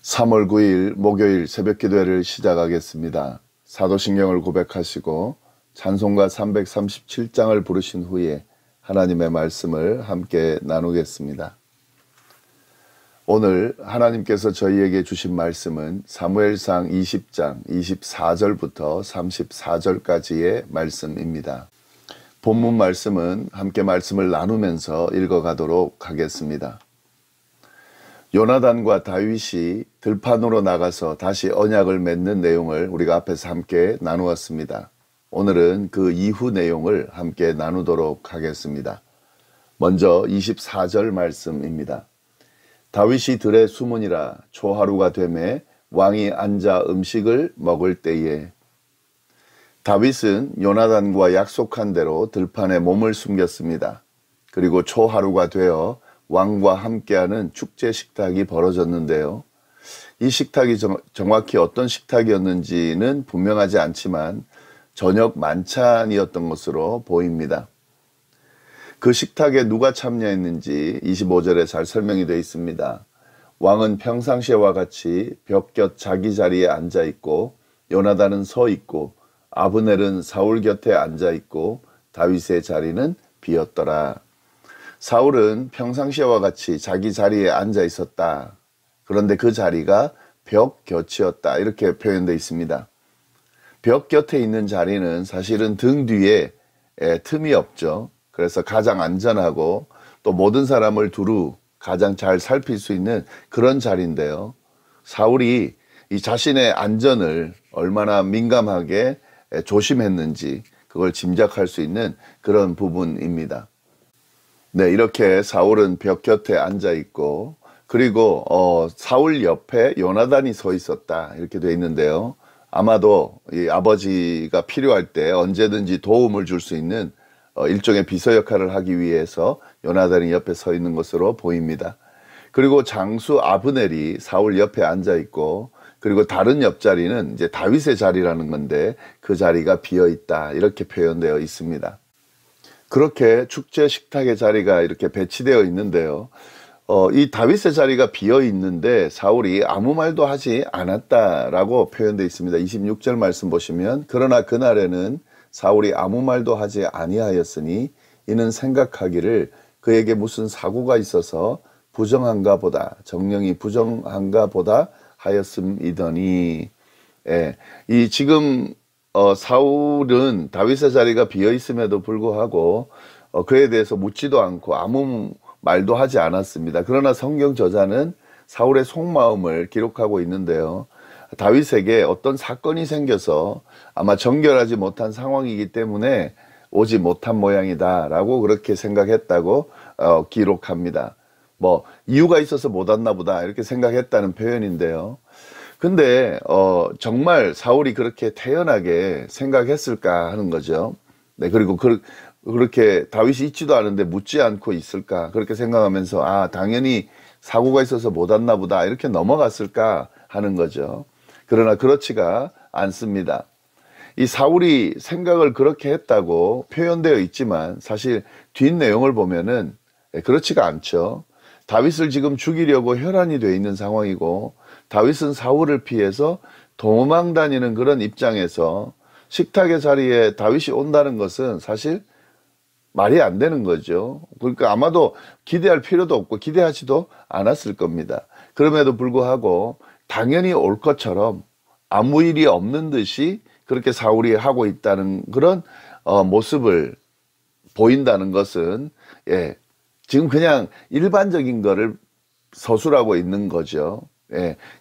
3월 9일 목요일 새벽기도회를 시작하겠습니다. 사도신경을 고백하시고 찬송가 337장을 부르신 후에 하나님의 말씀을 함께 나누겠습니다. 오늘 하나님께서 저희에게 주신 말씀은 사무엘상 20장 24절부터 34절까지의 말씀입니다. 본문 말씀은 함께 말씀을 나누면서 읽어가도록 하겠습니다. 요나단과 다윗이 들판으로 나가서 다시 언약을 맺는 내용을 우리가 앞에서 함께 나누었습니다. 오늘은 그 이후 내용을 함께 나누도록 하겠습니다. 먼저 24절 말씀입니다. 다윗이 들에 숨으니라 초하루가 되매 왕이 앉아 음식을 먹을 때에 다윗은 요나단과 약속한 대로 들판에 몸을 숨겼습니다. 그리고 초하루가 되어 왕과 함께하는 축제 식탁이 벌어졌는데요. 이 식탁이 정확히 어떤 식탁이었는지는 분명하지 않지만 저녁 만찬이었던 것으로 보입니다. 그 식탁에 누가 참여했는지 25절에 잘 설명이 되어 있습니다. 왕은 평상시와 같이 벽 곁 자기 자리에 앉아 있고 요나단은 서 있고 아브넬은 사울 곁에 앉아 있고 다윗의 자리는 비었더라. 사울은 평상시와 같이 자기 자리에 앉아 있었다. 그런데 그 자리가 벽 곁이었다. 이렇게 표현되어 있습니다. 벽 곁에 있는 자리는 사실은 등 뒤에 틈이 없죠. 그래서 가장 안전하고 또 모든 사람을 두루 가장 잘 살필 수 있는 그런 자리인데요. 사울이 이 자신의 안전을 얼마나 민감하게 조심했는지 그걸 짐작할 수 있는 그런 부분입니다. 네, 이렇게 사울은 벽 곁에 앉아 있고 그리고 사울 옆에 요나단이 서 있었다 이렇게 되어 있는데요. 아마도 이 아버지가 필요할 때 언제든지 도움을 줄 수 있는 일종의 비서 역할을 하기 위해서 요나단이 옆에 서 있는 것으로 보입니다. 그리고 장수 아브넬이 사울 옆에 앉아 있고 그리고 다른 옆자리는 이제 다윗의 자리라는 건데 그 자리가 비어 있다 이렇게 표현되어 있습니다. 그렇게 축제 식탁의 자리가 이렇게 배치되어 있는데요. 이 다윗의 자리가 비어 있는데 사울이 아무 말도 하지 않았다라고 표현되어 있습니다. 26절 말씀 보시면 그러나 그날에는 사울이 아무 말도 하지 아니하였으니 이는 생각하기를 그에게 무슨 사고가 있어서 부정한가 보다 정령이 부정한가 보다 하였음이더니 이 지금 사울은 다윗의 자리가 비어 있음에도 불구하고 그에 대해서 묻지도 않고 아무 말도 하지 않았습니다. 그러나 성경 저자는 사울의 속마음을 기록하고 있는데요. 다윗에게 어떤 사건이 생겨서 아마 정결하지 못한 상황이기 때문에 오지 못한 모양이다 라고 그렇게 생각했다고 기록합니다. 뭐 이유가 있어서 못 왔나 보다 이렇게 생각했다는 표현인데요. 근데 정말 사울이 그렇게 태연하게 생각했을까 하는 거죠. 네, 그리고 그렇게 다윗이 있지도 않은데 묻지 않고 있을까 그렇게 생각하면서 당연히 사고가 있어서 못 왔나 보다 이렇게 넘어갔을까 하는 거죠. 그러나 그렇지가 않습니다. 이 사울이 생각을 그렇게 했다고 표현되어 있지만 사실 뒷내용을 보면은 그렇지가 않죠. 다윗을 지금 죽이려고 혈안이 되어 있는 상황이고 다윗은 사울을 피해서 도망 다니는 그런 입장에서 식탁의 자리에 다윗이 온다는 것은 사실 말이 안 되는 거죠. 그러니까 아마도 기대할 필요도 없고 기대하지도 않았을 겁니다. 그럼에도 불구하고 당연히 올 것처럼 아무 일이 없는 듯이 그렇게 사울이 하고 있다는 그런 모습을 보인다는 것은 지금 그냥 일반적인 거를 서술하고 있는 거죠.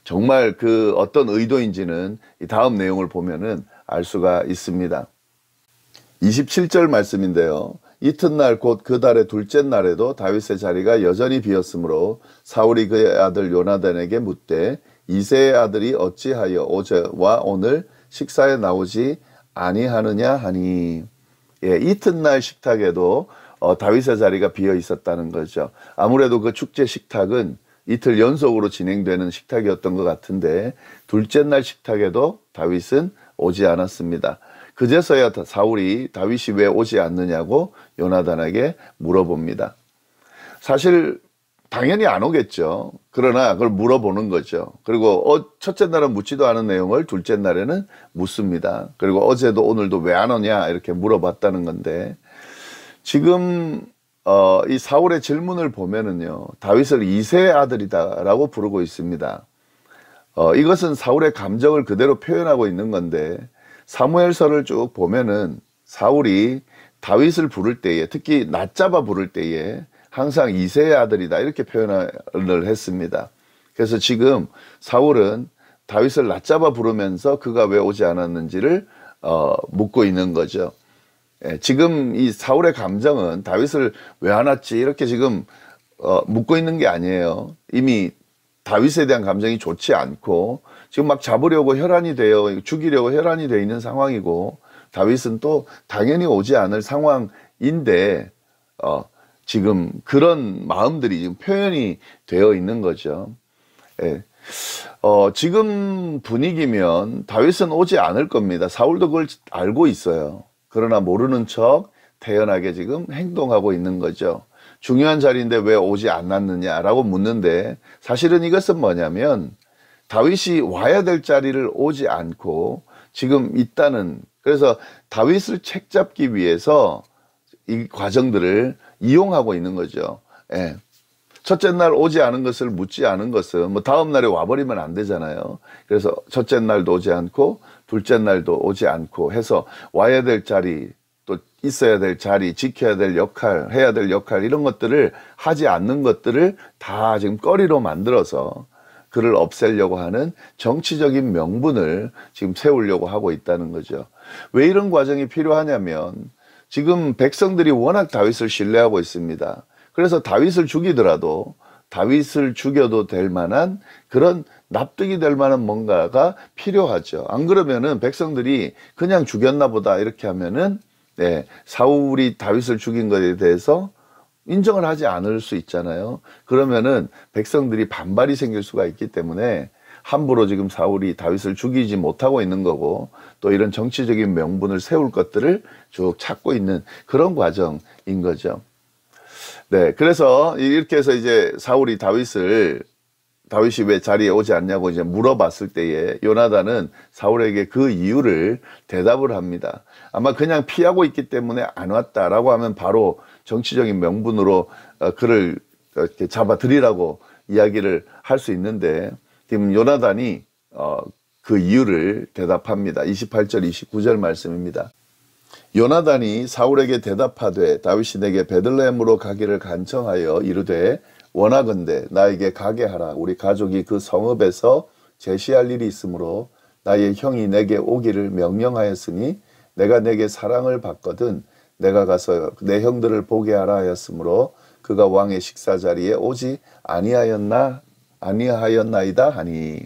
정말 그 어떤 의도인지는 이 다음 내용을 보면은 알 수가 있습니다. 27절 말씀인데요. 이튿날 곧 그 달의 둘째 날에도 다윗의 자리가 여전히 비었으므로 사울이 그의 아들 요나단에게 묻되 이새의 아들이 어찌하여 어제와 오늘 식사에 나오지 아니하느냐 하니 이튿날 식탁에도 다윗의 자리가 비어 있었다는 거죠. 아무래도 그 축제 식탁은 이틀 연속으로 진행되는 식탁이었던 것 같은데 둘째 날 식탁에도 다윗은 오지 않았습니다. 그제서야 사울이 다윗이 왜 오지 않느냐고 요나단에게 물어봅니다. 사실 당연히 안 오겠죠. 그러나 그걸 물어보는 거죠. 그리고 첫째 날은 묻지도 않은 내용을 둘째 날에는 묻습니다. 그리고 어제도 오늘도 왜 안 오냐 이렇게 물어봤다는 건데, 지금 이 사울의 질문을 보면은요, 다윗을 이새의 아들이다라고 부르고 있습니다. 이것은 사울의 감정을 그대로 표현하고 있는 건데, 사무엘서를 쭉 보면은 사울이 다윗을 부를 때에, 특히 낮잡아 부를 때에 항상 이새의 아들이다 이렇게 표현을 했습니다. 그래서 지금 사울은 다윗을 낮잡아 부르면서 그가 왜 오지 않았는지를 묻고 있는 거죠. 지금 이 사울의 감정은 다윗을 왜 안 왔지 이렇게 지금 묻고 있는 게 아니에요. 이미 다윗에 대한 감정이 좋지 않고 지금 막 잡으려고 혈안이 되어, 죽이려고 혈안이 되어 있는 상황이고, 다윗은 또 당연히 오지 않을 상황인데 지금 그런 마음들이 지금 표현이 되어 있는 거죠. 지금 분위기면 다윗은 오지 않을 겁니다. 사울도 그걸 알고 있어요. 그러나 모르는 척 태연하게 지금 행동하고 있는 거죠. 중요한 자리인데 왜 오지 않았느냐라고 묻는데, 사실은 이것은 뭐냐면 다윗이 와야 될 자리를 오지 않고 지금 있다는, 그래서 다윗을 책잡기 위해서 이 과정들을 이용하고 있는 거죠. 첫째 날 오지 않은 것을 묻지 않은 것은 뭐 다음 날에 와버리면 안 되잖아요. 그래서 첫째 날도 오지 않고 둘째 날도 오지 않고 해서 와야 될 자리, 또 있어야 될 자리, 지켜야 될 역할, 해야 될 역할, 이런 것들을 하지 않는 것들을 다 지금 꺼리로 만들어서 그를 없애려고 하는 정치적인 명분을 지금 세우려고 하고 있다는 거죠. 왜 이런 과정이 필요하냐면 지금 백성들이 워낙 다윗을 신뢰하고 있습니다. 그래서 다윗을 죽이더라도 다윗을 죽여도 될 만한 그런 납득이 될 만한 뭔가가 필요하죠. 안 그러면은 백성들이 그냥 죽였나 보다 이렇게 하면은 사울이 다윗을 죽인 것에 대해서 인정을 하지 않을 수 있잖아요. 그러면은 백성들이 반발이 생길 수가 있기 때문에 함부로 지금 사울이 다윗을 죽이지 못하고 있는 거고, 또 이런 정치적인 명분을 세울 것들을 쭉 찾고 있는 그런 과정인 거죠. 그래서 이렇게 해서 이제 사울이 다윗이 왜 자리에 오지 않냐고 이제 물어봤을 때에 요나단은 사울에게 그 이유를 대답을 합니다. 아마 그냥 피하고 있기 때문에 안 왔다라고 하면 바로 정치적인 명분으로 그를 이렇게 잡아들이라고 이야기를 할 수 있는데, 지금 요나단이 그 이유를 대답합니다. 28절 29절 말씀입니다. 요나단이 사울에게 대답하되 다윗이 내게 베들레헴으로 가기를 간청하여 이르되 원하건대 나에게 가게 하라. 우리 가족이 그 성읍에서 제시할 일이 있으므로 나의 형이 내게 오기를 명령하였으니 내가 내게 사랑을 받거든 내가 가서 내 형들을 보게 하라 하였으므로 그가 왕의 식사 자리에 오지 아니하였나이다 하니.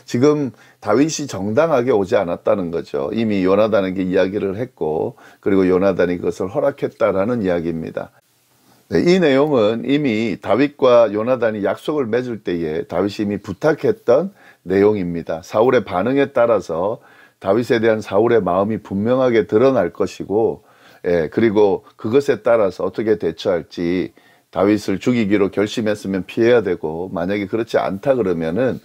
지금 다윗이 정당하게 오지 않았다는 거죠. 이미 요나단에게 이야기를 했고, 그리고 요나단이 그것을 허락했다라는 이야기입니다. 이 내용은 이미 다윗과 요나단이 약속을 맺을 때에 다윗이 이미 부탁했던 내용입니다. 사울의 반응에 따라서 다윗에 대한 사울의 마음이 분명하게 드러날 것이고, 그리고 그것에 따라서 어떻게 대처할지, 다윗을 죽이기로 결심했으면 피해야 되고, 만약에 그렇지 않다 그러면은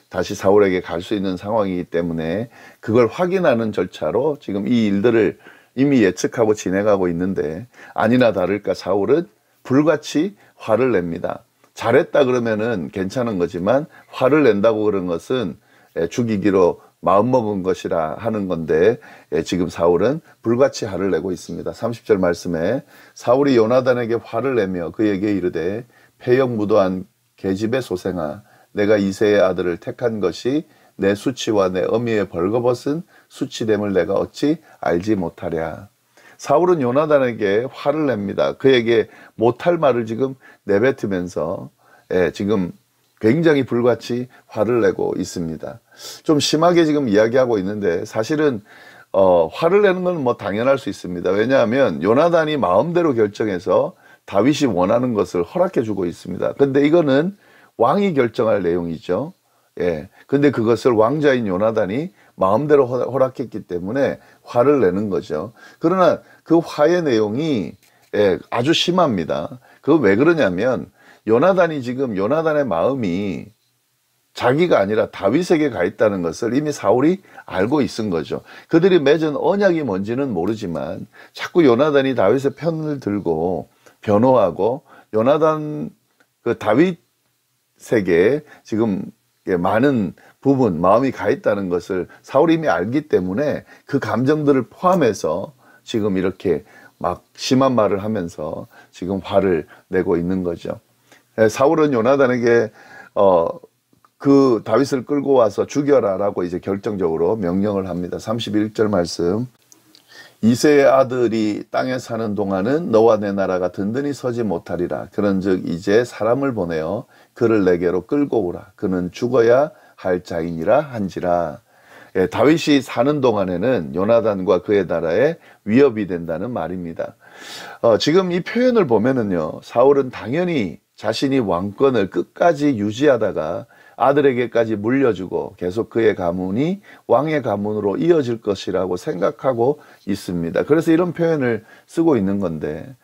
다시 사울에게 갈 수 있는 상황이기 때문에 그걸 확인하는 절차로 지금 이 일들을 이미 예측하고 진행하고 있는데, 아니나 다를까 사울은 불같이 화를 냅니다. 잘했다 그러면은 괜찮은 거지만 화를 낸다고 그런 것은 죽이기로 마음먹은 것이라 하는 건데, 지금 사울은 불같이 화를 내고 있습니다. 30절 말씀에 사울이 요나단에게 화를 내며 그에게 이르되 패역 무도한 계집의 소생아, 내가 이새의 아들을 택한 것이 내 수치와 내 어미의 벌거벗은 수치됨을 내가 어찌 알지 못하랴. 사울은 요나단에게 화를 냅니다. 그에게 못할 말을 지금 내뱉으면서 지금 굉장히 불같이 화를 내고 있습니다. 좀 심하게 지금 이야기하고 있는데, 사실은 화를 내는 건 뭐 당연할 수 있습니다. 왜냐하면 요나단이 마음대로 결정해서 다윗이 원하는 것을 허락해 주고 있습니다. 근데 이거는 왕이 결정할 내용이죠. 근데 그것을 왕자인 요나단이 마음대로 허락했기 때문에 화를 내는 거죠. 그러나 그 화의 내용이 아주 심합니다. 그거 왜 그러냐면 요나단이 지금 요나단의 마음이 자기가 아니라 다윗에게 가 있다는 것을 이미 사울이 알고 있은 거죠. 그들이 맺은 언약이 뭔지는 모르지만 자꾸 요나단이 다윗의 편을 들고 변호하고 요나단 그 다윗에게 지금 많은 부분 마음이 가 있다는 것을 사울이 이미 알기 때문에 그 감정들을 포함해서 지금 이렇게 막 심한 말을 하면서 지금 화를 내고 있는 거죠. 사울은 요나단에게 그 다윗을 끌고 와서 죽여라라고 이제 결정적으로 명령을 합니다. 31절 말씀. 이새의 아들이 땅에 사는 동안은 너와 내 나라가 든든히 서지 못하리라. 그런즉 이제 사람을 보내어 그를 내게로 끌고 오라. 그는 죽어야 할 자이니라 한지라. 예, 다윗이 사는 동안에는 요나단과 그의 나라에 위협이 된다는 말입니다. 지금 이 표현을 보면은요, 사울은 당연히 자신이 왕권을 끝까지 유지하다가 아들에게까지 물려주고 계속 그의 가문이 왕의 가문으로 이어질 것이라고 생각하고 있습니다. 그래서 이런 표현을 쓰고 있는 건데,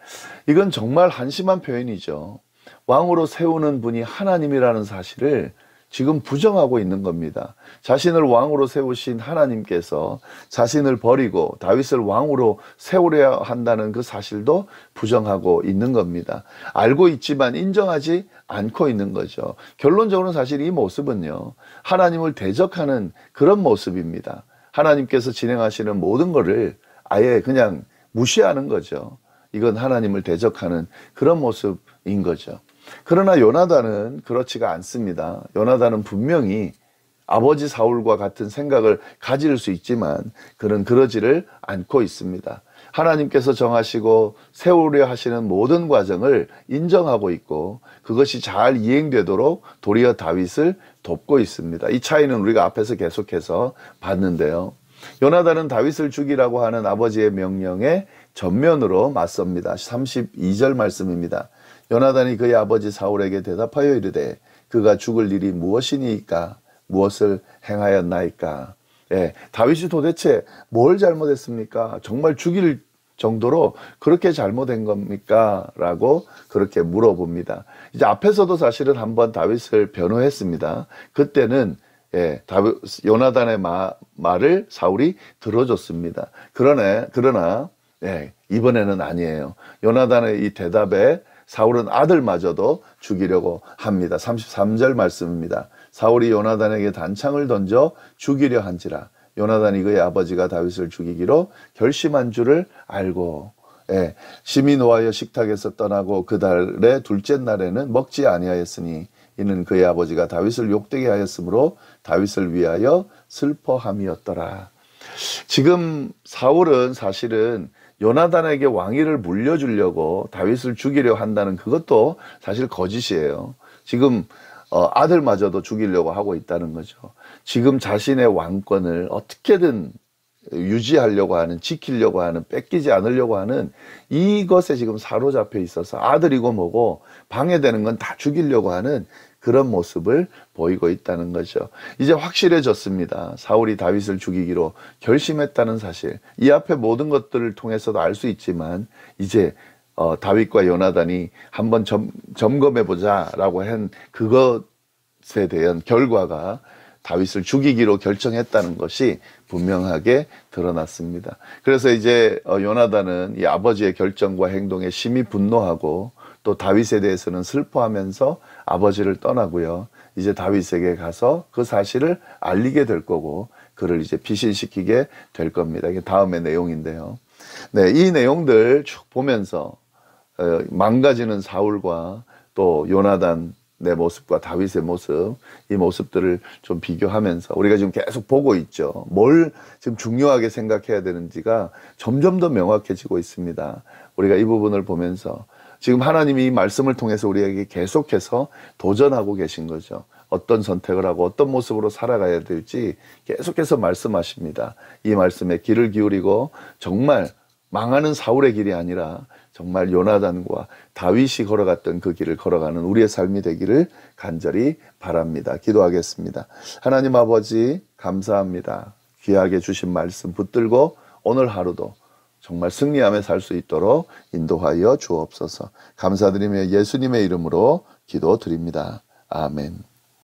이건 정말 한심한 표현이죠. 왕으로 세우는 분이 하나님이라는 사실을 지금 부정하고 있는 겁니다. 자신을 왕으로 세우신 하나님께서 자신을 버리고 다윗을 왕으로 세우려야 한다는 그 사실도 부정하고 있는 겁니다. 알고 있지만 인정하지 않고 있는 거죠. 결론적으로는 사실 이 모습은요, 하나님을 대적하는 그런 모습입니다. 하나님께서 진행하시는 모든 것을 아예 그냥 무시하는 거죠. 이건 하나님을 대적하는 그런 모습인 거죠. 그러나 요나단은 그렇지가 않습니다. 요나단은 분명히 아버지 사울과 같은 생각을 가질 수 있지만 그는 그러지를 않고 있습니다. 하나님께서 정하시고 세우려 하시는 모든 과정을 인정하고 있고 그것이 잘 이행되도록 도리어 다윗을 돕고 있습니다. 이 차이는 우리가 앞에서 계속해서 봤는데요. 요나단은 다윗을 죽이라고 하는 아버지의 명령에 전면으로 맞섭니다. 32절 말씀입니다. 요나단이 그의 아버지 사울에게 대답하여 이르되 그가 죽을 일이 무엇이니까 무엇을 행하였나이까. 예, 다윗이 도대체 뭘 잘못했습니까? 정말 죽일 정도로 그렇게 잘못된 겁니까? 라고 그렇게 물어봅니다. 이제 앞에서도 사실은 한번 다윗을 변호했습니다. 그때는 요나단의 말을 사울이 들어줬습니다. 그러나 이번에는 아니에요. 요나단의 이 대답에 사울은 아들마저도 죽이려고 합니다. 33절 말씀입니다. 사울이 요나단에게 단창을 던져 죽이려 한지라. 요나단이 그의 아버지가 다윗을 죽이기로 결심한 줄을 알고 심히 노하여 식탁에서 떠나고 그 달의 둘째 날에는 먹지 아니하였으니 이는 그의 아버지가 다윗을 욕되게 하였으므로 다윗을 위하여 슬퍼함이었더라. 지금 사울은 사실은 요나단에게 왕위를 물려주려고 다윗을 죽이려 한다는 그것도 사실 거짓이에요. 지금 아들마저도 죽이려고 하고 있다는 거죠. 지금 자신의 왕권을 어떻게든 유지하려고 하는, 지키려고 하는, 뺏기지 않으려고 하는 이것에 지금 사로잡혀 있어서 아들이고 뭐고 방해되는 건 다 죽이려고 하는 그런 모습을 보이고 있다는 거죠. 이제 확실해졌습니다. 사울이 다윗을 죽이기로 결심했다는 사실. 이 앞에 모든 것들을 통해서도 알 수 있지만 이제 다윗과 요나단이 한번 점검해보자 라고 한 그것에 대한 결과가 다윗을 죽이기로 결정했다는 것이 분명하게 드러났습니다. 그래서 이제 요나단은 이 아버지의 결정과 행동에 심히 분노하고 또 다윗에 대해서는 슬퍼하면서 아버지를 떠나고요. 이제 다윗에게 가서 그 사실을 알리게 될 거고 그를 이제 피신시키게 될 겁니다. 이게 다음의 내용인데요. 네, 이 내용들 쭉 보면서 망가지는 사울과 또 요나단의 모습과 다윗의 모습, 이 모습들을 좀 비교하면서 우리가 지금 계속 보고 있죠. 뭘 지금 중요하게 생각해야 되는지가 점점 더 명확해지고 있습니다. 우리가 이 부분을 보면서 지금 하나님이 이 말씀을 통해서 우리에게 계속해서 도전하고 계신 거죠. 어떤 선택을 하고 어떤 모습으로 살아가야 될지 계속해서 말씀하십니다. 이 말씀에 귀를 기울이고 정말 망하는 사울의 길이 아니라 정말 요나단과 다윗이 걸어갔던 그 길을 걸어가는 우리의 삶이 되기를 간절히 바랍니다. 기도하겠습니다. 하나님 아버지 감사합니다. 귀하게 주신 말씀 붙들고 오늘 하루도 정말 승리하며 살 수 있도록 인도하여 주옵소서. 감사드리며 예수님의 이름으로 기도드립니다. 아멘.